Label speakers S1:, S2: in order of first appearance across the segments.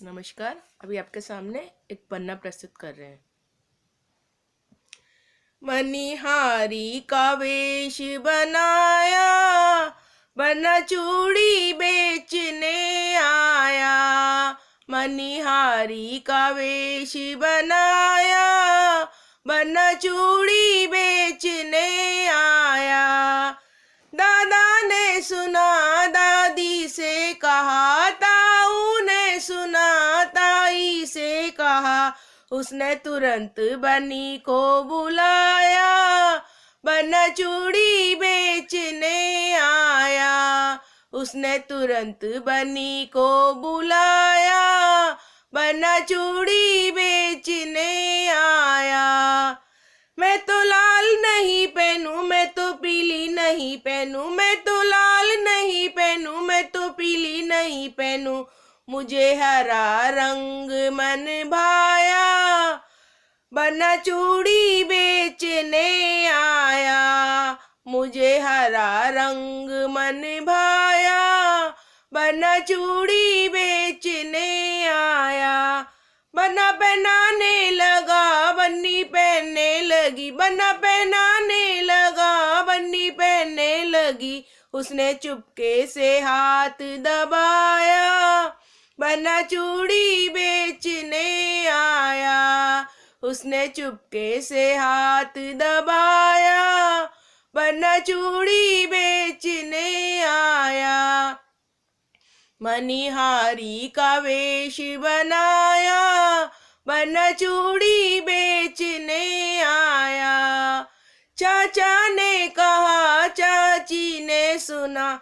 S1: नमस्कार। अभी आपके सामने एक पन्ना प्रस्तुत कर रहे हैं। मनिहारी का वेश बनाया, बना चूड़ी बेचने आया। मनिहारी का वेश बनाया, बना चूड़ी बेचने आया। दादा ने सुना दादी से कहा, ताऊ ने सुना ताई से कहा। उसने तुरंत बनी को बुलाया, बना चूड़ी बेचने आया। उसने तुरंत बनी को बुलाया, बना चूड़ी बेचने आया। मैं तो लाल नहीं पहनूं, मैं तो पीली नहीं पहनूं, मैं तो लाल नहीं पहनूं, मैं तो पीली नहीं पहनूं। मुझे हरा रंग मन भाया, बना चूड़ी बेचने आया। मुझे हरा रंग मन भाया, बना चूड़ी बेचने आया। बना पहनाने लगा, बन्नी पहनने लगी, बना पहनाने लगा, बन्नी पहनने लगी। उसने चुपके से हाथ दबाया, बना चूड़ी बेचने आया। उसने चुपके से हाथ दबाया, बना चूड़ी बेचने आया। मनिहारी का वेश बनाया, बना चूड़ी बेचने आया। चाचा ने कहा, चाची ने सुना,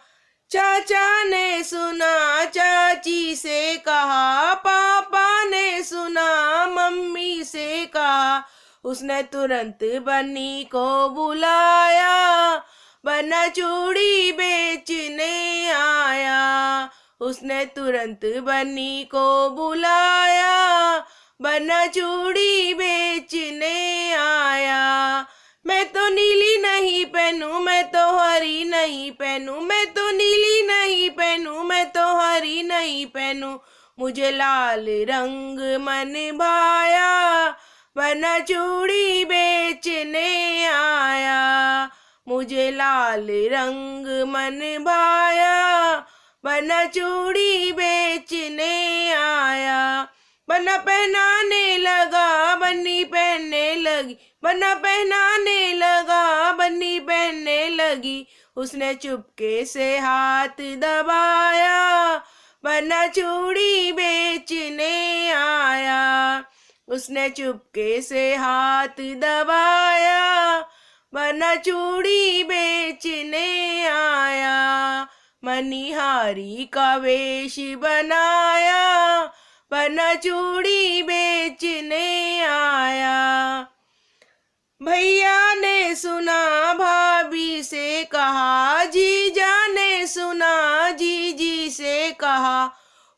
S1: चाचा ने सुना चाची से कहा। पापा ने सुना मम्मी से कहा। उसने तुरंत बन्नी को बुलाया, बना चूड़ी बेचने आया। उसने तुरंत बन्नी को बुलाया, बना चूड़ी बेचने आया। मैं तो नीली नहीं पहनूं, मैं तो हरी नहीं पहनूं, मैं तो नीली नहीं पहनूं, मैं तो हरी नहीं पहनूं। मुझे लाल रंग मन भाया, बना चूड़ी बेचने आया। मुझे लाल रंग मन भाया, बना चूड़ी बेचने आया। बना पहनाने लगा, बन्नी पहनने लगी, बना पहनाने लगा, बन्नी पहनने लगी। उसने चुपके से हाथ दबाया, बना चूड़ी बेचने आया। उसने चुपके से हाथ दबाया, बना चूड़ी बेचने आया। मनिहारी का वेश बनाया, बना चूड़ी बेचने आया। भैया ने सुना भाभी से कहा, जीजा ने सुना जीजी से कहा।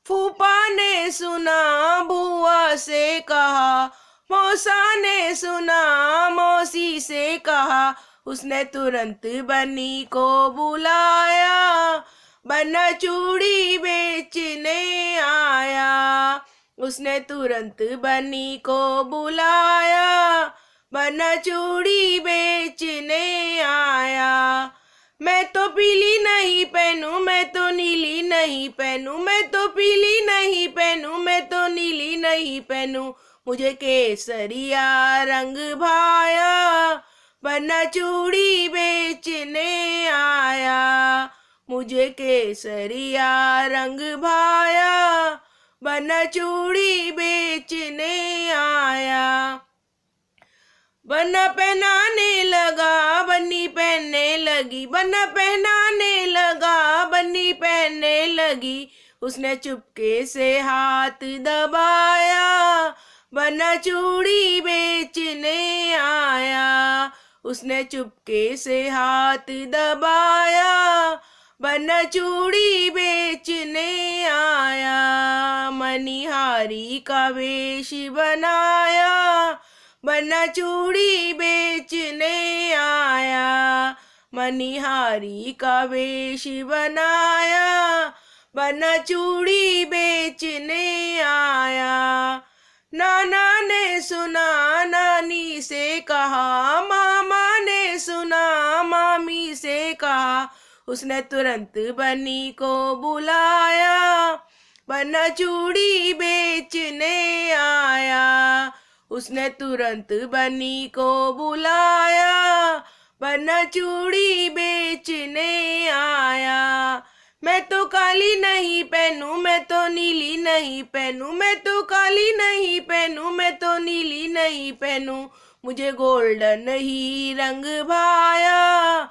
S1: फूफा ने सुना बुआ से कहा, मौसा ने सुना मौसी से कहा। उसने तुरंत बन्नी को बुलाया, बना चूड़ी बेचने आया। उसने तुरंत बन्नी को बुलाया, बना चूड़ी बेचने आया। मैं तो पीली नहीं पहनूं, मैं तो नीली नहीं पहनूं, मैं तो पीली नहीं पहनूं, मैं तो नीली नहीं पहनूं। मुझे केसरिया रंग भाया, बना चूड़ी बेचने आया। मुझे केसरिया रंग भाया, बना चूड़ी बेचने आया। बना पहनाने लगा, बन्नी पहनने लगी, बना पहनाने लगा, बन्नी पहनने लगी। उसने चुपके से हाथ दबाया, बना चूड़ी बेचने आया। उसने चुपके से हाथ दबाया, बना चूड़ी बेचने आया। मनिहारी का वेश बनाया, बना चूड़ी बेचने आया। मनिहारी का वेश बनाया, बना चूड़ी बेचने आया। सुना नानी से कहा, मामा ने सुना मामी से कहा। उसने तुरंत बन्नी को बुलाया, बन्ना चूड़ी बेचने आया। उसने तुरंत बन्नी को बुलाया, बन्ना चूड़ी बेचने आया। मैं तो काली नहीं पहनूं, मैं तो नीली नहीं पहनूं, मैं तो काली नहीं पहनूं, मैं तो नीली नहीं पहनूं। मुझे गोल्डन ही रंग भाया,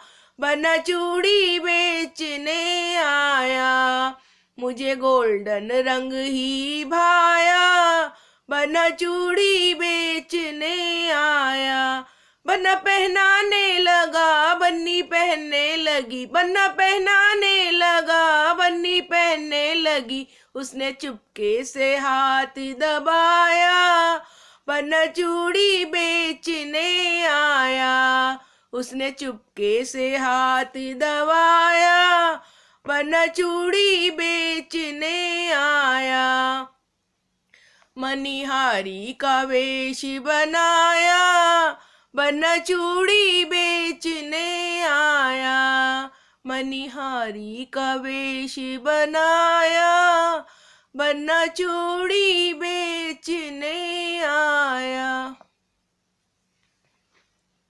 S1: बन्ना चूड़ी बेचने आया। मुझे गोल्डन रंग ही भाया, बन्ना चूड़ी बेचने आया। बन्ना पहनाने लगा, बन्नी पहनने लगी, बन्ना पहनाने लगा, बन्नी पहनने लगी। उसने चुपके से हाथ दबाया, बन्ना चूड़ी बेचने आया। उसने चुपके से हाथ दबाया, बन्ना चूड़ी बेचने आया। मनिहारी का वेश बनाया, बन्ना चूड़ी बेचने आया। मनिहारी का वेश बनाया, बन्ना चूड़ी बेचने आया।